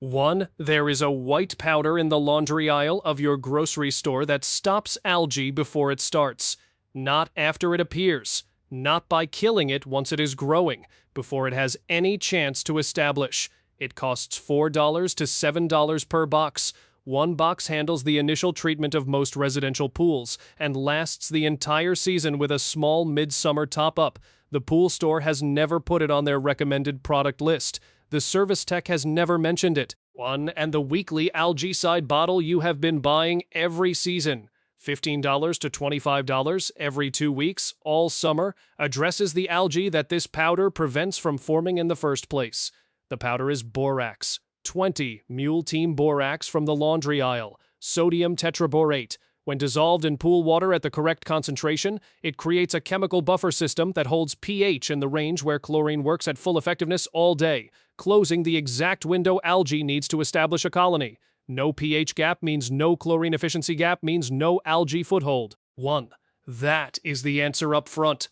1. There is a white powder in the laundry aisle of your grocery store that stops algae before it starts, not after it appears, not by killing it once it is growing, before it has any chance to establish. It costs $4 to $7 per box. One box handles the initial treatment of most residential pools and lasts the entire season with a small midsummer top-up. The pool store has never put it on their recommended product list. The service tech has never mentioned it. 1. And the weekly Algae-side bottle you have been buying every season, $15 to $25 every 2 weeks, all summer, addresses the algae that this powder prevents from forming in the first place. The powder is borax, 20 Mule Team borax from the laundry aisle, sodium tetraborate. When dissolved in pool water at the correct concentration, it creates a chemical buffer system that holds pH in the range where chlorine works at full effectiveness all day, closing the exact window algae needs to establish a colony. No pH gap means no chlorine efficiency gap means no algae foothold. 1. That is the answer up front.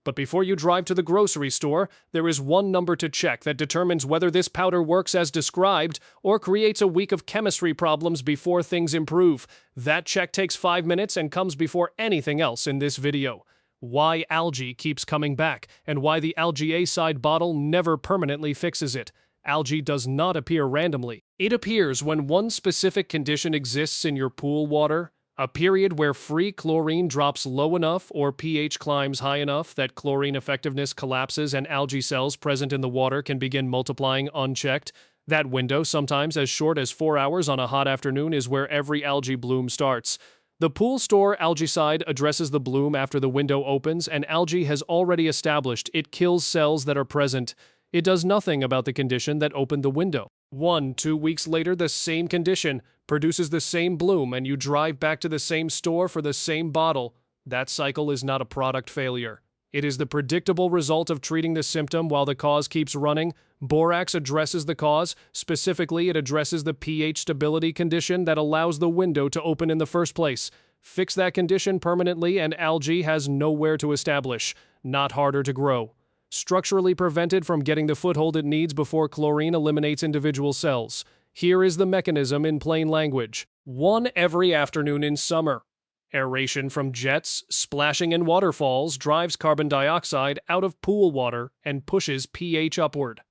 But before you drive to the grocery store, there is one number to check that determines whether this powder works as described or creates a week of chemistry problems before things improve. That check takes 5 minutes and comes before anything else in this video. Why algae keeps coming back, and why the Algae-side bottle never permanently fixes it. Algae does not appear randomly. It appears when one specific condition exists in your pool water. A period where free chlorine drops low enough or pH climbs high enough that chlorine effectiveness collapses and algae cells present in the water can begin multiplying unchecked. That window, sometimes as short as 4 hours on a hot afternoon, is where every algae bloom starts. The pool store Algae-side addresses the bloom after the window opens and algae has already established. It kills cells that are present. It does nothing about the condition that opened the window. 2 weeks later, the same condition produces the same bloom and you drive back to the same store for the same bottle. That cycle is not a product failure. It is the predictable result of treating the symptom while the cause keeps running. Borax addresses the cause. Specifically, it addresses the pH stability condition that allows the window to open in the first place. Fix that condition permanently and algae has nowhere to establish, not harder to grow. Structurally prevented from getting the foothold it needs before chlorine eliminates individual cells. Here is the mechanism in plain language. 1 every afternoon in summer. Aeration from jets, splashing in waterfalls drives carbon dioxide out of pool water and pushes pH upward.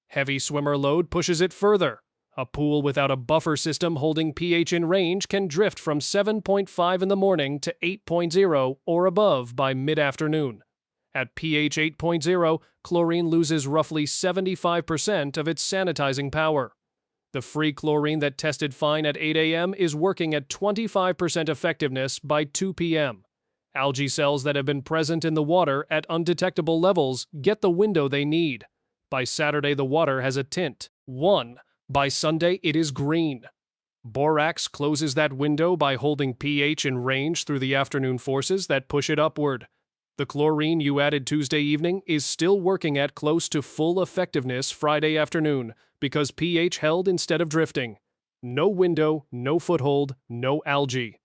Heavy swimmer load pushes it further. A pool without a buffer system holding pH in range can drift from 7.5 in the morning to 8.0 or above by mid-afternoon. At pH 8.0, chlorine loses roughly 75% of its sanitizing power. The free chlorine that tested fine at 8 a.m. is working at 25% effectiveness by 2 p.m. Algae cells that have been present in the water at undetectable levels get the window they need. By Saturday, the water has a tint. 1. By Sunday, it is green. Borax closes that window by holding pH in range through the afternoon forces that push it upward. The chlorine you added Tuesday evening is still working at close to full effectiveness Friday afternoon because pH held instead of drifting. No window, no foothold, no algae.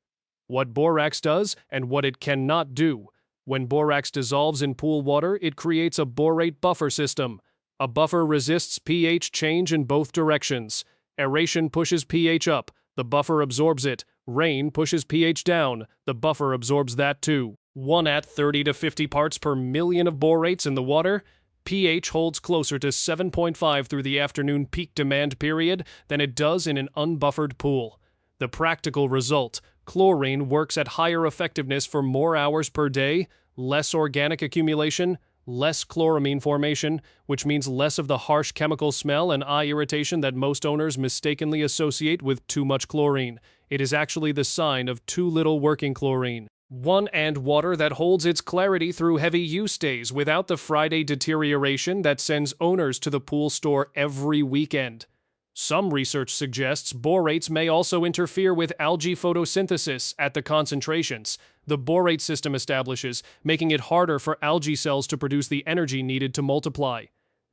What borax does and what it cannot do. When borax dissolves in pool water, it creates a borate buffer system. A buffer resists pH change in both directions. Aeration pushes pH up, the buffer absorbs it. Rain pushes pH down, the buffer absorbs that too. 1 at 30 to 50 parts per million of borates in the water, pH holds closer to 7.5 through the afternoon peak demand period than it does in an unbuffered pool. The practical result, chlorine works at higher effectiveness for more hours per day, less organic accumulation, less chloramine formation, which means less of the harsh chemical smell and eye irritation that most owners mistakenly associate with too much chlorine. It is actually the sign of too little working chlorine. 1 and water that holds its clarity through heavy use days without the Friday deterioration that sends owners to the pool store every weekend. Some research suggests borates may also interfere with algae photosynthesis at the concentrations the borate system establishes, making it harder for algae cells to produce the energy needed to multiply.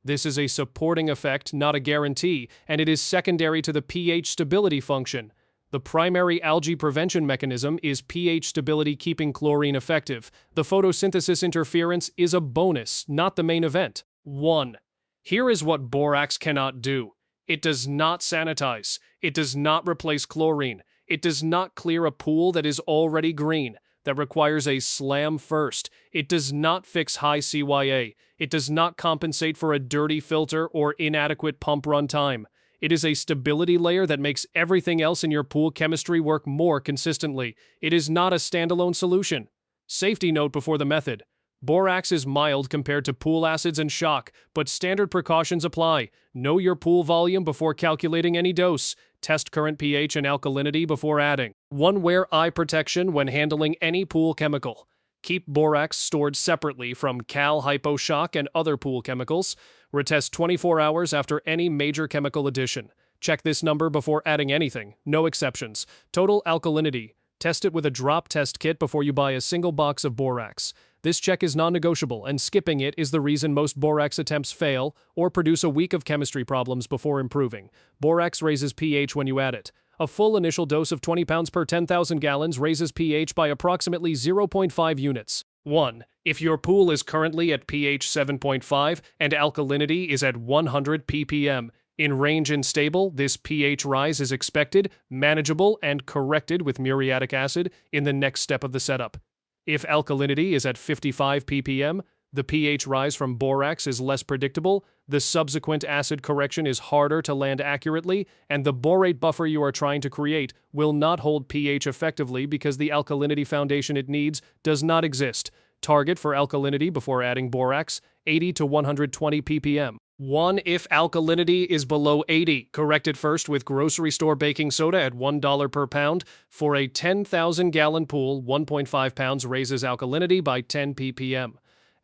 This is a supporting effect, not a guarantee, and it is secondary to the pH stability function. The primary algae prevention mechanism is pH stability keeping chlorine effective. The photosynthesis interference is a bonus, not the main event. 1. Here is what borax cannot do. It does not sanitize. It does not replace chlorine. It does not clear a pool that is already green, that requires a slam first. It does not fix high CYA. It does not compensate for a dirty filter or inadequate pump run time. It is a stability layer that makes everything else in your pool chemistry work more consistently. It is not a standalone solution. Safety note before the method. Borax is mild compared to pool acids and shock, but standard precautions apply. Know your pool volume before calculating any dose. Test current pH and alkalinity before adding. 1. Wear eye protection when handling any pool chemical. Keep borax stored separately from hypo-shock and other pool chemicals. Retest 24 hours after any major chemical addition. Check this number before adding anything. No exceptions. Total alkalinity. Test it with a drop test kit before you buy a single box of borax. This check is non-negotiable, and skipping it is the reason most borax attempts fail or produce a week of chemistry problems before improving. Borax raises pH when you add it. A full initial dose of 20 pounds per 10,000 gallons raises pH by approximately 0.5 units. 1. If your pool is currently at pH 7.5 and alkalinity is at 100 ppm, in range and stable, this pH rise is expected, manageable, and corrected with muriatic acid in the next step of the setup. If alkalinity is at 55 ppm, the pH rise from borax is less predictable, the subsequent acid correction is harder to land accurately, and the borate buffer you are trying to create will not hold pH effectively because the alkalinity foundation it needs does not exist. Target for alkalinity before adding borax, 80 to 120 ppm. 1. If alkalinity is below 80, correct it first with grocery store baking soda at $1 per pound. For a 10,000-gallon pool, 1.5 pounds raises alkalinity by 10 ppm.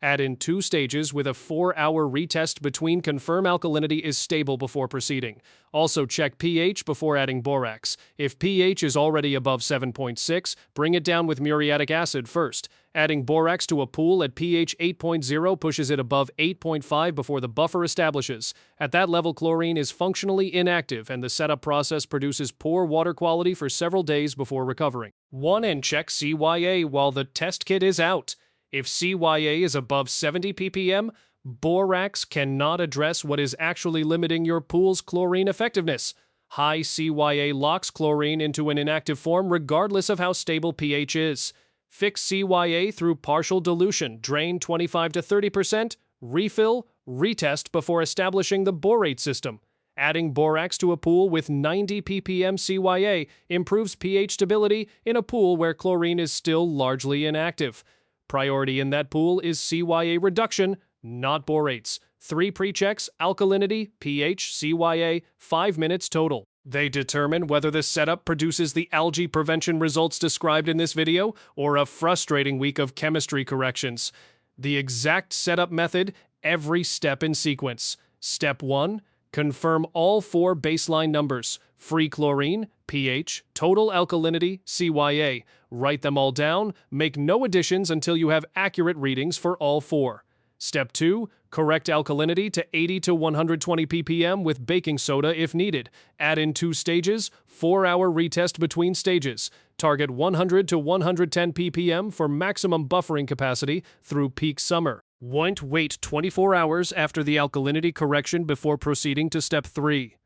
Add in 2 stages with a 4-hour retest between. Confirm alkalinity is stable before proceeding. Also check pH before adding borax. If pH is already above 7.6, bring it down with muriatic acid first. Adding borax to a pool at pH 8.0 pushes it above 8.5 before the buffer establishes. At that level, chlorine is functionally inactive and the setup process produces poor water quality for several days before recovering. 1. And check CYA while the test kit is out. If CYA is above 70 ppm, borax cannot address what is actually limiting your pool's chlorine effectiveness. High CYA locks chlorine into an inactive form regardless of how stable pH is. Fix CYA through partial dilution, drain 25 to 30%, refill, retest before establishing the borate system. Adding borax to a pool with 90 ppm CYA improves pH stability in a pool where chlorine is still largely inactive. Priority in that pool is CYA reduction, not borates. 3 pre-checks, alkalinity, pH, CYA, 5 minutes total. They determine whether the setup produces the algae prevention results described in this video or a frustrating week of chemistry corrections. The exact setup method, every step in sequence. Step 1. Confirm all 4 baseline numbers: free chlorine, pH, total alkalinity, CYA. Write them all down, make no additions until you have accurate readings for all 4. Step 2. Correct alkalinity to 80 to 120 ppm with baking soda if needed. Add in 2 stages, 4-hour retest between stages. Target 100 to 110 ppm for maximum buffering capacity through peak summer. Wait 24 hours after the alkalinity correction before proceeding to step 3.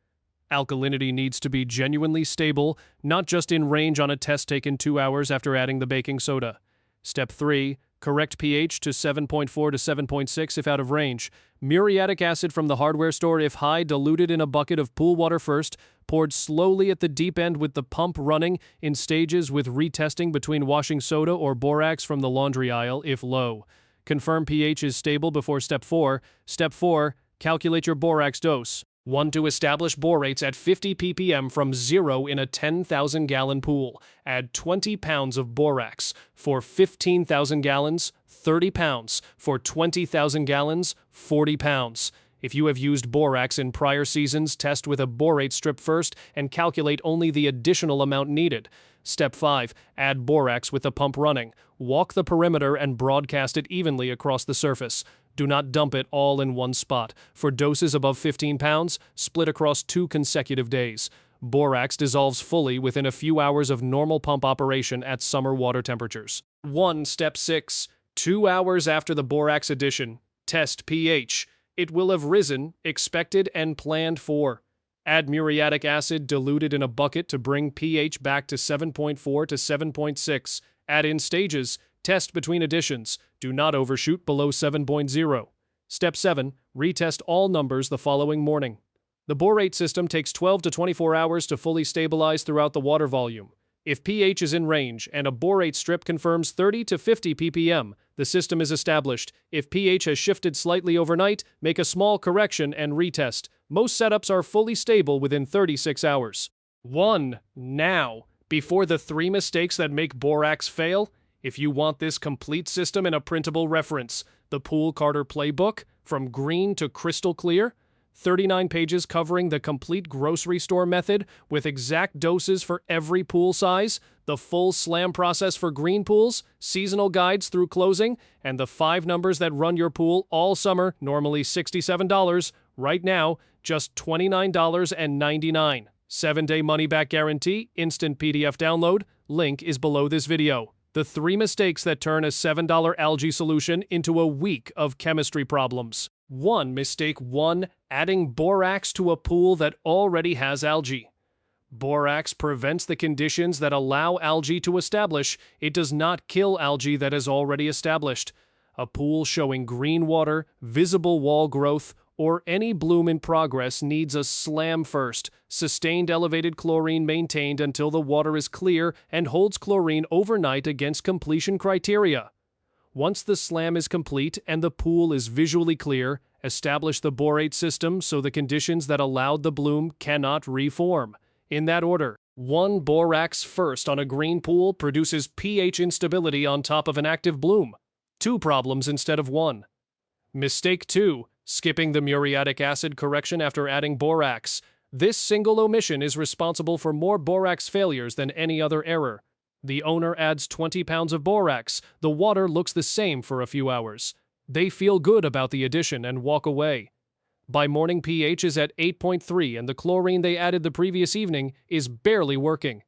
Alkalinity needs to be genuinely stable, not just in range on a test taken 2 hours after adding the baking soda. Step 3. Correct pH to 7.4 to 7.6 if out of range. Muriatic acid from the hardware store if high, diluted in a bucket of pool water first, poured slowly at the deep end with the pump running in stages with retesting between washing soda or borax from the laundry aisle if low. Confirm pH is stable before step 4. Step 4. Calculate your borax dose. 1. To establish borates at 50 ppm from 0 in a 10,000-gallon pool. Add 20 pounds of borax. For 15,000 gallons, 30 pounds. For 20,000 gallons, 40 pounds. If you have used borax in prior seasons, test with a borate strip first and calculate only the additional amount needed. Step 5. Add borax with the pump running. Walk the perimeter and broadcast it evenly across the surface. Do not dump it all in one spot. For doses above 15 pounds, split across 2 consecutive days. Borax dissolves fully within a few hours of normal pump operation at summer water temperatures. 1. Step 6. 2 hours after the borax addition, test pH. It will have risen, expected, and planned for. Add muriatic acid diluted in a bucket to bring pH back to 7.4 to 7.6. Add in stages. Test between additions. Do not overshoot below 7.0. Step 7. Retest all numbers the following morning. The borate system takes 12 to 24 hours to fully stabilize throughout the water volume. If pH is in range and a borate strip confirms 30 to 50 ppm, the system is established. If pH has shifted slightly overnight, make a small correction and retest. Most setups are fully stable within 36 hours. 1. Now, before the 3 mistakes that make borax fail, if you want this complete system in a printable reference, the Pool Carter Playbook, from green to crystal clear, 39 pages covering the complete grocery store method with exact doses for every pool size, the full slam process for green pools, seasonal guides through closing, and the 5 numbers that run your pool all summer, normally $67, right now, just $29.99. 7-day money-back guarantee, instant PDF download, link is below this video. The 3 mistakes that turn a $7 algae solution into a week of chemistry problems. 1. Mistake 1. Adding borax to a pool that already has algae. Borax prevents the conditions that allow algae to establish. It does not kill algae that is already established. A pool showing green water, visible wall growth, or any bloom in progress needs a slam first, sustained elevated chlorine maintained until the water is clear and holds chlorine overnight against completion criteria. Once the slam is complete and the pool is visually clear, establish the borate system so the conditions that allowed the bloom cannot reform. In that order, 1. Borax first on a green pool produces pH instability on top of an active bloom. 2 problems instead of 1. Mistake 2. Skipping the muriatic acid correction after adding borax. This single omission is responsible for more borax failures than any other error. The owner adds 20 pounds of borax. The water looks the same for a few hours. They feel good about the addition and walk away. By morning, pH is at 8.3 and the chlorine they added the previous evening is barely working.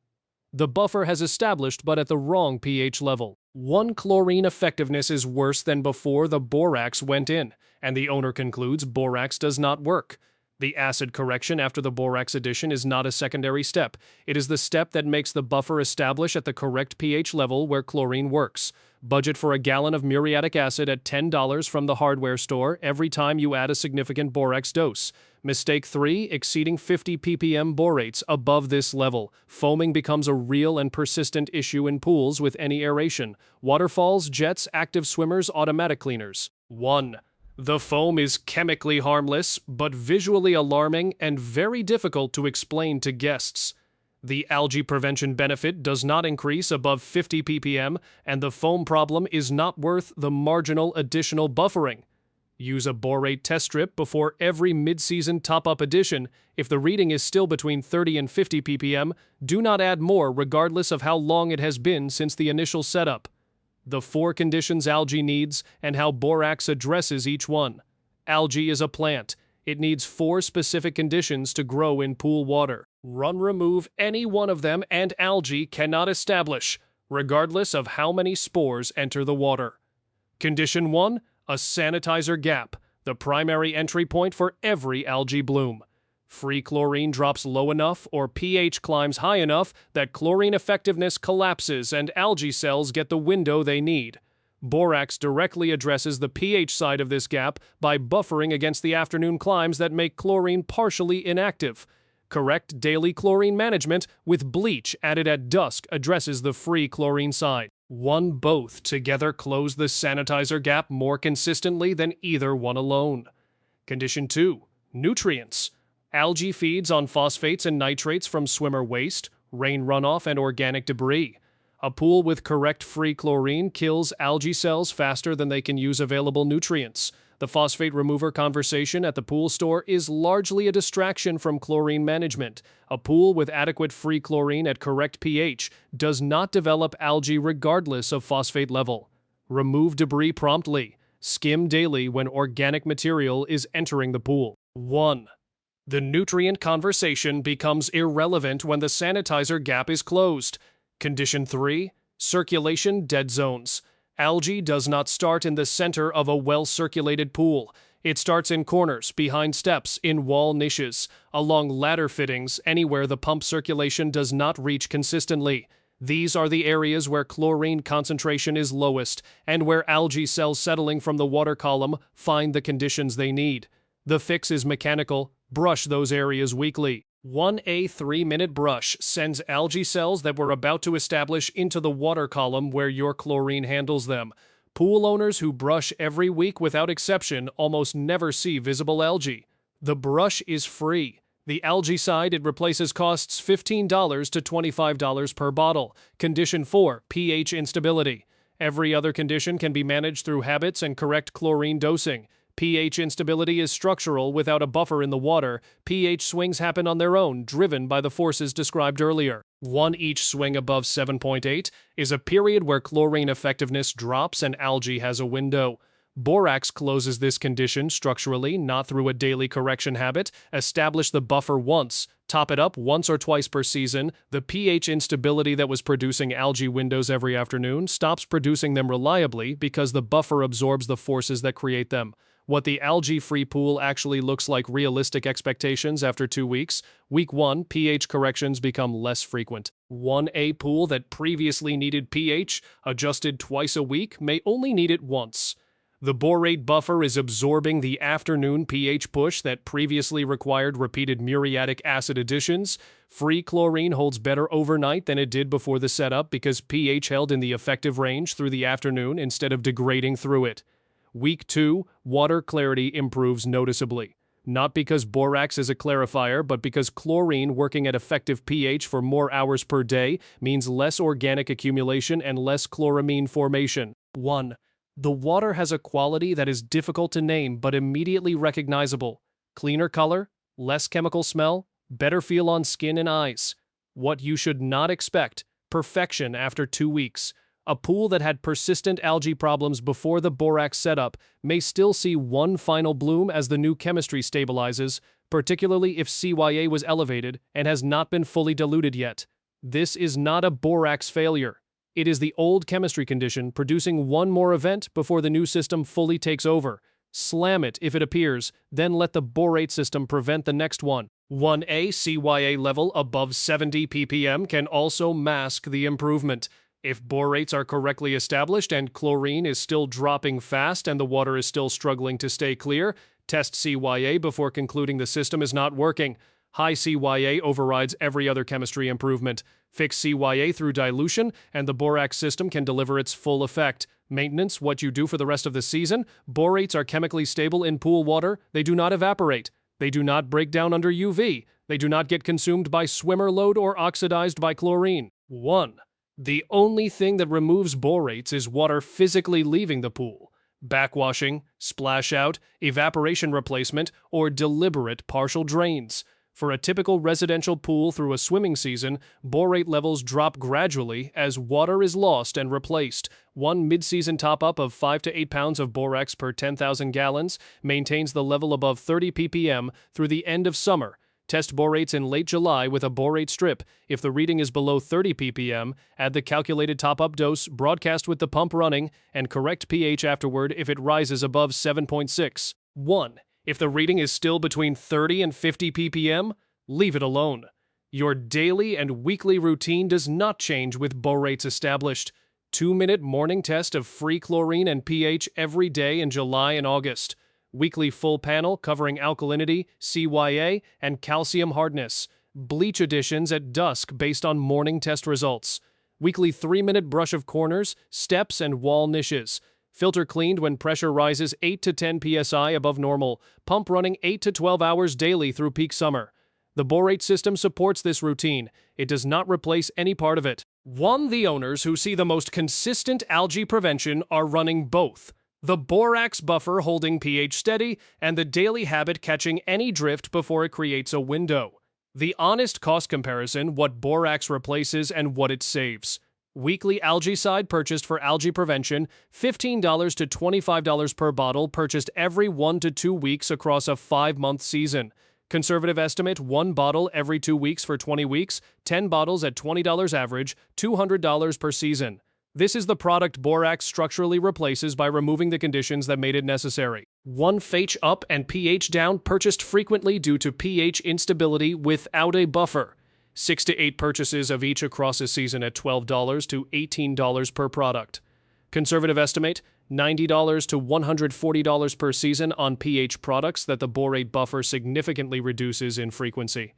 The buffer has established but at the wrong pH level. 1. Chlorine effectiveness is worse than before the borax went in, and the owner concludes borax does not work. The acid correction after the borax addition is not a secondary step. It is the step that makes the buffer establish at the correct pH level where chlorine works. Budget for a gallon of muriatic acid at $10 from the hardware store every time you add a significant borax dose. Mistake 3. Exceeding 50 ppm borates above this level. Foaming becomes a real and persistent issue in pools with any aeration. Waterfalls, jets, active swimmers, automatic cleaners. 1. The foam is chemically harmless, but visually alarming and very difficult to explain to guests. The algae prevention benefit does not increase above 50 ppm, and the foam problem is not worth the marginal additional buffering. Use a borate test strip before every mid-season top-up addition. If the reading is still between 30 and 50 ppm, do not add more regardless of how long it has been since the initial setup. The 4 conditions algae needs and how borax addresses each one. Algae is a plant. It needs 4 specific conditions to grow in pool water. Remove any one of them and algae cannot establish, regardless of how many spores enter the water. Condition 1. A sanitizer gap, the primary entry point for every algae bloom. Free chlorine drops low enough or pH climbs high enough that chlorine effectiveness collapses and algae cells get the window they need. Borax directly addresses the pH side of this gap by buffering against the afternoon climbs that make chlorine partially inactive. Correct daily chlorine management with bleach added at dusk addresses the free chlorine side. Both together close the sanitizer gap more consistently than either one alone. Condition 2. Nutrients. Algae feeds on phosphates and nitrates from swimmer waste, rain runoff, and organic debris. A pool with correct free chlorine kills algae cells faster than they can use available nutrients. The phosphate remover conversation at the pool store is largely a distraction from chlorine management. A pool with adequate free chlorine at correct pH does not develop algae regardless of phosphate level. Remove debris promptly. Skim daily when organic material is entering the pool. 1. The nutrient conversation becomes irrelevant when the sanitizer gap is closed. Condition 3. Circulation dead zones. Algae does not start in the center of a well-circulated pool. It starts in corners, behind steps, in wall niches, along ladder fittings, anywhere the pump circulation does not reach consistently. These are the areas where chlorine concentration is lowest and where algae cells settling from the water column find the conditions they need. The fix is mechanical. Brush those areas weekly. 1 3-minute brush sends algae cells that were about to establish into the water column where your chlorine handles them. Pool owners who brush every week without exception almost never see visible algae. The brush is free. The algae side it replaces costs $15 to $25 per bottle. Condition 4, pH instability. Every other condition can be managed through habits and correct chlorine dosing. pH instability is structural without a buffer in the water. pH swings happen on their own, driven by the forces described earlier. Each swing above 7.8 is a period where chlorine effectiveness drops and algae has a window. Borax closes this condition structurally, not through a daily correction habit. Establish the buffer once. Top it up once or twice per season. The pH instability that was producing algae windows every afternoon stops producing them reliably because the buffer absorbs the forces that create them. What the algae-free pool actually looks like realistic expectations after 2 weeks. Week 1, pH corrections become less frequent. 1A pool that previously needed pH adjusted twice a week may only need it once. The borate buffer is absorbing the afternoon pH push that previously required repeated muriatic acid additions. Free chlorine holds better overnight than it did before the setup because pH held in the effective range through the afternoon instead of degrading through it. Week 2, water clarity improves noticeably. Not because borax is a clarifier, but because chlorine working at effective pH for more hours per day means less organic accumulation and less chloramine formation. 1. The water has a quality that is difficult to name but immediately recognizable. Cleaner color, less chemical smell, better feel on skin and eyes. What you should not expect: perfection after 2 weeks. A pool that had persistent algae problems before the borax setup may still see one final bloom as the new chemistry stabilizes, particularly if CYA was elevated and has not been fully diluted yet. This is not a borax failure. It is the old chemistry condition producing one more event before the new system fully takes over. Slam it if it appears, then let the borate system prevent the next one. 1A CYA level above 70 ppm can also mask the improvement. If borates are correctly established and chlorine is still dropping fast and the water is still struggling to stay clear, test CYA before concluding the system is not working. High CYA overrides every other chemistry improvement. Fix CYA through dilution, and the borax system can deliver its full effect. Maintenance, what you do for the rest of the season. Borates are chemically stable in pool water. They do not evaporate. They do not break down under UV. They do not get consumed by swimmer load or oxidized by chlorine. 1. The only thing that removes borates is water physically leaving the pool. Backwashing, splash out, evaporation replacement, or deliberate partial drains. For a typical residential pool through a swimming season, borate levels drop gradually as water is lost and replaced. One mid-season top-up of 5 to 8 pounds of borax per 10,000 gallons maintains the level above 30 ppm through the end of summer. Test borates in late July with a borate strip. If the reading is below 30 ppm, add the calculated top-up dose, broadcast with the pump running, and correct pH afterward if it rises above 7.6. 1. If the reading is still between 30 and 50 ppm, leave it alone. Your daily and weekly routine does not change with borates established. 2-minute morning test of free chlorine and pH every day in July and August. Weekly full panel covering alkalinity, CYA, and calcium hardness. Bleach additions at dusk based on morning test results. Weekly 3-minute brush of corners, steps, and wall niches. Filter cleaned when pressure rises 8 to 10 psi above normal. Pump running 8 to 12 hours daily through peak summer. The borate system supports this routine. It does not replace any part of it. 1. The owners who see the most consistent algae prevention are running both. The borax buffer holding pH steady, and the daily habit catching any drift before it creates a window. The honest cost comparison, what borax replaces and what it saves. Weekly algaecide purchased for algae prevention, $15 to $25 per bottle purchased every 1 to 2 weeks across a 5-month season. Conservative estimate, 1 bottle every 2 weeks for 20 weeks, 10 bottles at $20 average, $200 per season. This is the product borax structurally replaces by removing the conditions that made it necessary. 1 pH up and pH down, purchased frequently due to pH instability without a buffer. 6 to 8 purchases of each across a season at $12 to $18 per product. Conservative estimate, $90 to $140 per season on pH products that the borate buffer significantly reduces in frequency.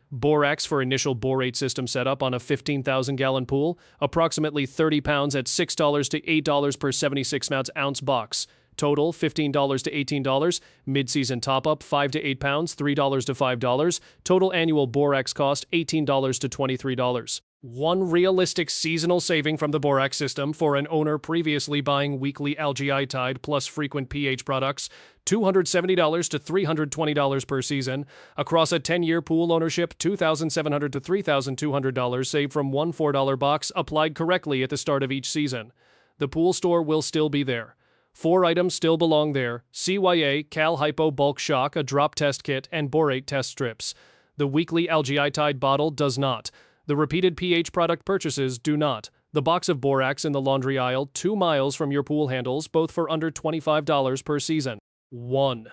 Borax for initial borate system setup on a 15,000-gallon pool, approximately 30 pounds at $6 to $8 per 76-ounce box. Total, $15 to $18. Mid-season top-up, 5 to 8 pounds, $3 to $5. Total annual borax cost, $18 to $23. One realistic seasonal saving from the borax system for an owner previously buying weekly Algae Tide plus frequent pH products, $270 to $320 per season. Across a 10-year pool ownership, $2,700 to $3,200 saved from one $4 box applied correctly at the start of each season. The pool store will still be there. 4 items still belong there: CYA, Cal Hypo Bulk Shock, a drop test kit, and borate test strips. The weekly Algae Tide bottle does not. The repeated pH product purchases do not. The box of borax in the laundry aisle 2 miles from your pool handles, both for under $25 per season. 1.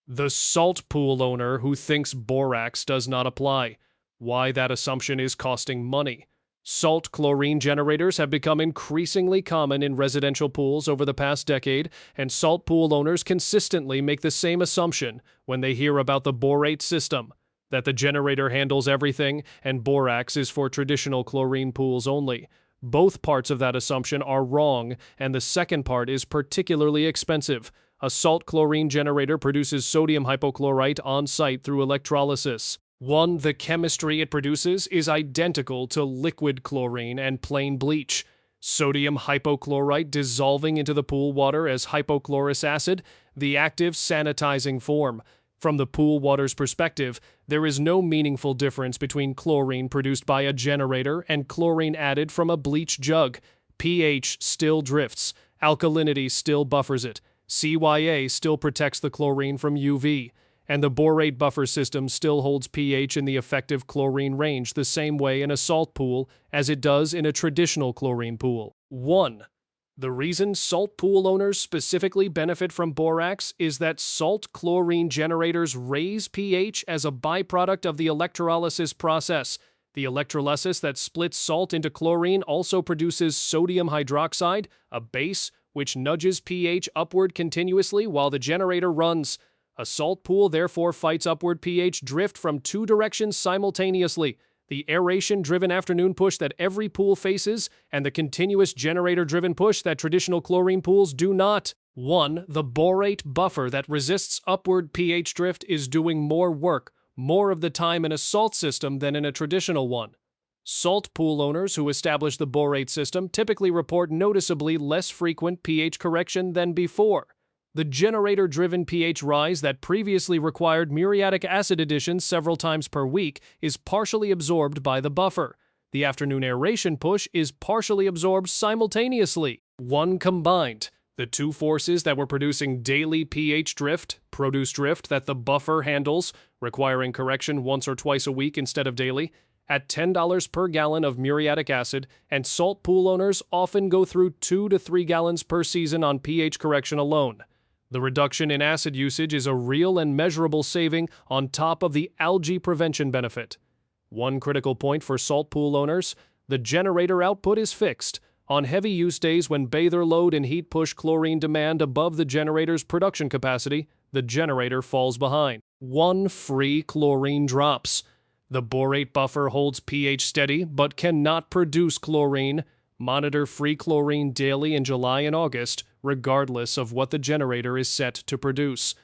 The salt pool owner who thinks borax does not apply. Why that assumption is costing money. Salt chlorine generators have become increasingly common in residential pools over the past decade, and salt pool owners consistently make the same assumption when they hear about the borate system, that the generator handles everything and borax is for traditional chlorine pools only. Both parts of that assumption are wrong, and the second part is particularly expensive. A salt chlorine generator produces sodium hypochlorite on site through electrolysis. 1. The chemistry it produces is identical to liquid chlorine and plain bleach. Sodium hypochlorite dissolving into the pool water as hypochlorous acid, the active sanitizing form. From the pool water's perspective, there is no meaningful difference between chlorine produced by a generator and chlorine added from a bleach jug. pH still drifts, alkalinity still buffers it, CYA still protects the chlorine from UV, and the borate buffer system still holds pH in the effective chlorine range the same way in a salt pool as it does in a traditional chlorine pool. 1. The reason salt pool owners specifically benefit from borax is that salt chlorine generators raise pH as a byproduct of the electrolysis process. The electrolysis that splits salt into chlorine also produces sodium hydroxide, a base, which nudges pH upward continuously while the generator runs. A salt pool therefore fights upward pH drift from 2 directions simultaneously: the aeration-driven afternoon push that every pool faces, and the continuous generator-driven push that traditional chlorine pools do not. 1. The borate buffer that resists upward pH drift is doing more work, more of the time in a salt system than in a traditional one. Salt pool owners who establish the borate system typically report noticeably less frequent pH correction than before. The generator-driven pH rise that previously required muriatic acid additions several times per week is partially absorbed by the buffer. The afternoon aeration push is partially absorbed simultaneously. 1 combined. The 2 forces that were producing daily pH drift, produce drift that the buffer handles, requiring correction once or twice a week instead of daily, at $10 per gallon of muriatic acid, and salt pool owners often go through 2 to 3 gallons per season on pH correction alone. The reduction in acid usage is a real and measurable saving on top of the algae prevention benefit. 1 critical point for salt pool owners: the generator output is fixed. On heavy use days when bather load and heat push chlorine demand above the generator's production capacity, the generator falls behind. 1 free chlorine drops. The borate buffer holds pH steady but cannot produce chlorine. Monitor free chlorine daily in July and August, regardless of what the generator is set to produce.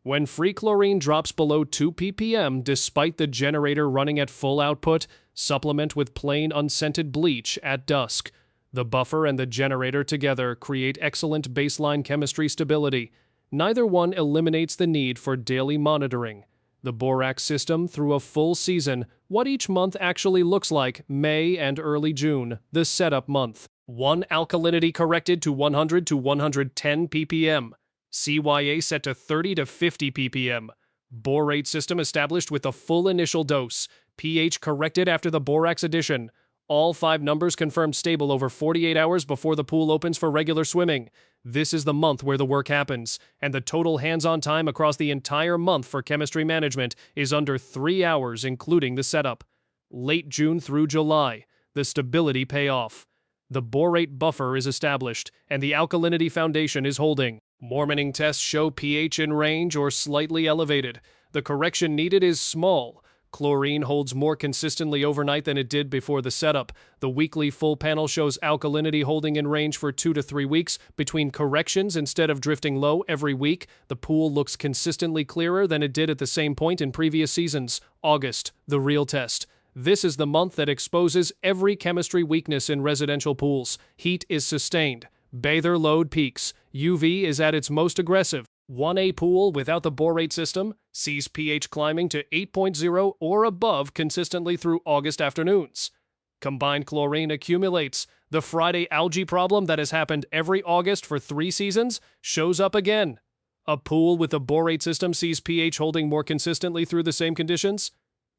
When free chlorine drops below 2 ppm despite the generator running at full output, supplement with plain unscented bleach at dusk. The buffer and the generator together create excellent baseline chemistry stability. Neither one eliminates the need for daily monitoring. The borax system through a full season, what each month actually looks like: May and early June, the setup month. 1 alkalinity corrected to 100 to 110 ppm. CYA set to 30 to 50 ppm. Borate system established with the full initial dose. pH corrected after the borax addition. All 5 numbers confirmed stable over 48 hours before the pool opens for regular swimming. This is the month where the work happens, and the total hands-on time across the entire month for chemistry management is under 3 hours, including the setup. Late June through July, the stability payoff. The borate buffer is established, and the alkalinity foundation is holding. Morning tests show pH in range or slightly elevated. The correction needed is small. Chlorine holds more consistently overnight than it did before the setup. The weekly full panel shows alkalinity holding in range for 2 to 3 weeks. Between corrections instead of drifting low every week, the pool looks consistently clearer than it did at the same point in previous seasons. August, the real test. This is the month that exposes every chemistry weakness in residential pools. Heat is sustained. Bather load peaks. UV is at its most aggressive. 1A pool without the borate system sees pH climbing to 8.0 or above consistently through August afternoons. Combined chlorine accumulates. The Friday algae problem that has happened every August for 3 seasons shows up again. A pool with a borate system sees pH holding more consistently through the same conditions.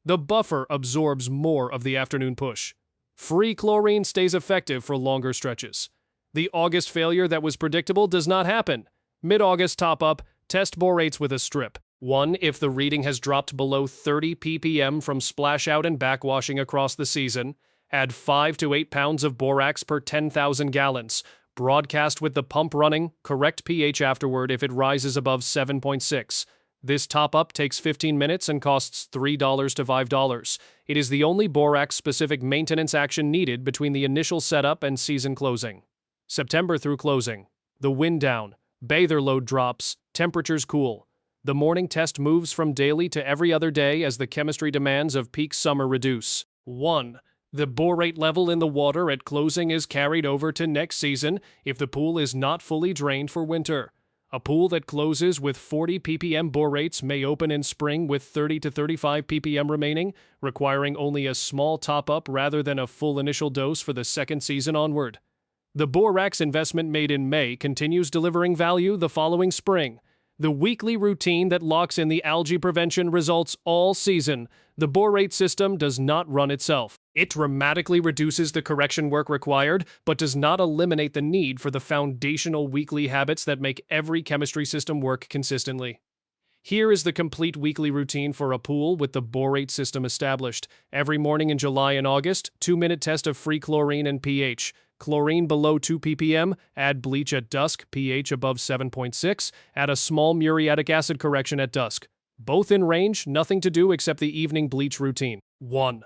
The buffer absorbs more of the afternoon push. Free chlorine stays effective for longer stretches. The August failure that was predictable does not happen. Mid-August top-up, test borates with a strip. 1. If the reading has dropped below 30 ppm from splash-out and backwashing across the season, add 5 to 8 pounds of borax per 10,000 gallons. Broadcast with the pump running, correct pH afterward if it rises above 7.6. This top-up takes 15 minutes and costs $3 to $5. It is the only borax-specific maintenance action needed between the initial setup and season closing. September through closing. The wind down. Bather load drops, temperatures cool. The morning test moves from daily to every other day as the chemistry demands of peak summer reduce. 1. The borate level in the water at closing is carried over to next season if the pool is not fully drained for winter. A pool that closes with 40 ppm borates may open in spring with 30 to 35 ppm remaining, requiring only a small top-up rather than a full initial dose for the second season onward. The borax investment made in May continues delivering value the following spring. The weekly routine that locks in the algae prevention results all season. The borate system does not run itself. It dramatically reduces the correction work required, but does not eliminate the need for the foundational weekly habits that make every chemistry system work consistently. Here is the complete weekly routine for a pool with the borate system established. Every morning in July and August, 2-minute test of free chlorine and pH. Chlorine below 2 ppm, add bleach at dusk, pH above 7.6, add a small muriatic acid correction at dusk. Both in range, nothing to do except the evening bleach routine. 1.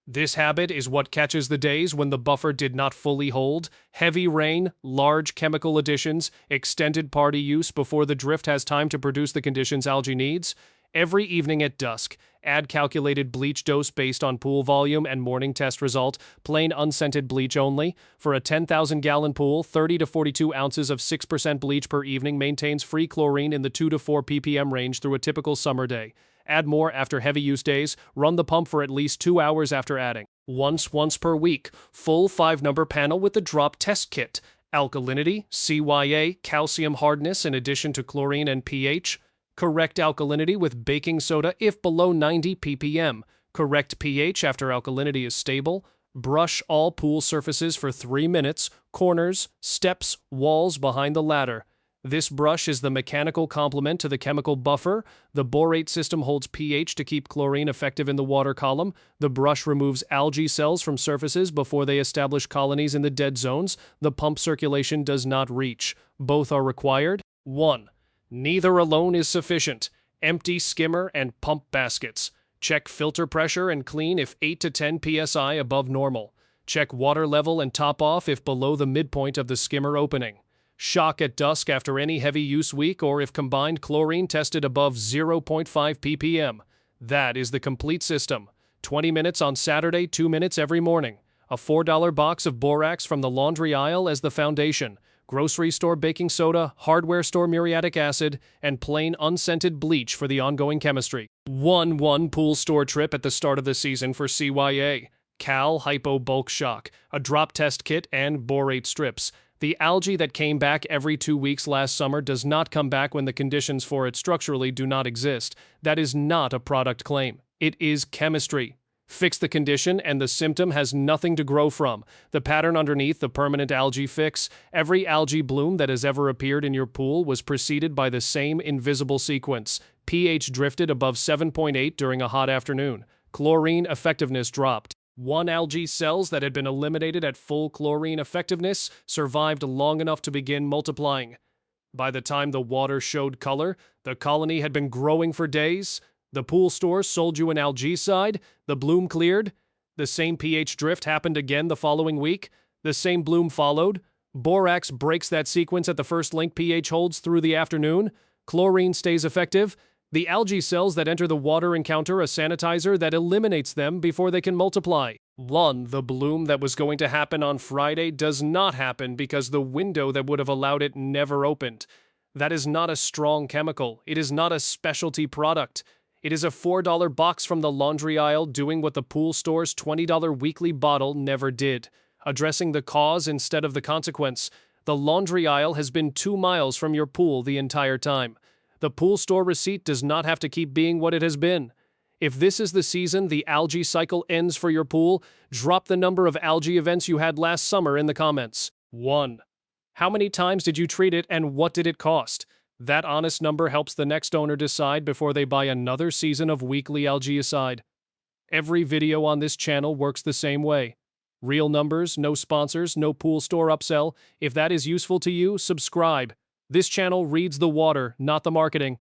This habit is what catches the days when the buffer did not fully hold. Heavy rain, large chemical additions, extended party use before the drift has time to produce the conditions algae needs. Every evening at dusk, add calculated bleach dose based on pool volume and morning test result, plain unscented bleach only. For a 10,000-gallon pool, 30 to 42 ounces of 6% bleach per evening maintains free chlorine in the 2 to 4 ppm range through a typical summer day. Add more after heavy use days. Run the pump for at least 2 hours after adding. Once per week. Full 5-number panel with the drop test kit. Alkalinity, CYA, calcium hardness in addition to chlorine and pH. Correct alkalinity with baking soda if below 90 ppm. Correct pH after alkalinity is stable. Brush all pool surfaces for 3 minutes, corners, steps, walls behind the ladder. This brush is the mechanical complement to the chemical buffer. The borate system holds pH to keep chlorine effective in the water column. The brush removes algae cells from surfaces before they establish colonies in the dead zones. The pump circulation does not reach. Both are required. 1. Neither alone is sufficient. Empty skimmer and pump baskets. Check filter pressure and clean if 8 to 10 psi above normal. Check water level and top off if below the midpoint of the skimmer opening. Shock at dusk after any heavy use week or if combined chlorine tested above 0.5 ppm. That is the complete system. 20 minutes on Saturday, 2 minutes every morning. A $4 box of borax from the laundry aisle as the foundation. Grocery store baking soda, hardware store muriatic acid, and plain unscented bleach for the ongoing chemistry. 1 pool store trip at the start of the season for CYA. Cal Hypo Bulk Shock, a drop test kit, and borate strips. The algae that came back every 2 weeks last summer does not come back when the conditions for it structurally do not exist. That is not a product claim. It is chemistry. Fix the condition and the symptom has nothing to grow from. The pattern underneath the permanent algae fix. Every algae bloom that has ever appeared in your pool was preceded by the same invisible sequence. pH drifted above 7.8 during a hot afternoon. Chlorine effectiveness dropped. One algae cells that had been eliminated at full chlorine effectiveness survived long enough to begin multiplying. By the time the water showed color, the colony had been growing for days. The pool store sold you an algaecide, the bloom cleared. The same pH drift happened again the following week. The same bloom followed. Borax breaks that sequence at the first link pH holds through the afternoon. Chlorine stays effective. The algae cells that enter the water encounter a sanitizer that eliminates them before they can multiply. 1. The bloom that was going to happen on Friday does not happen because the window that would have allowed it never opened. That is not a strong chemical. It is not a specialty product. It is a $4 box from the laundry aisle doing what the pool store's $20 weekly bottle never did, addressing the cause instead of the consequence. The laundry aisle has been 2 miles from your pool the entire time. The pool store receipt does not have to keep being what it has been. If this is the season the algae cycle ends for your pool, drop the number of algae events you had last summer in the comments. 1. How many times did you treat it and what did it cost? That honest number helps the next owner decide before they buy another season of weekly algaecide. Every video on this channel works the same way. Real numbers, no sponsors, no pool store upsell. If that is useful to you, subscribe. This channel reads the water, not the marketing.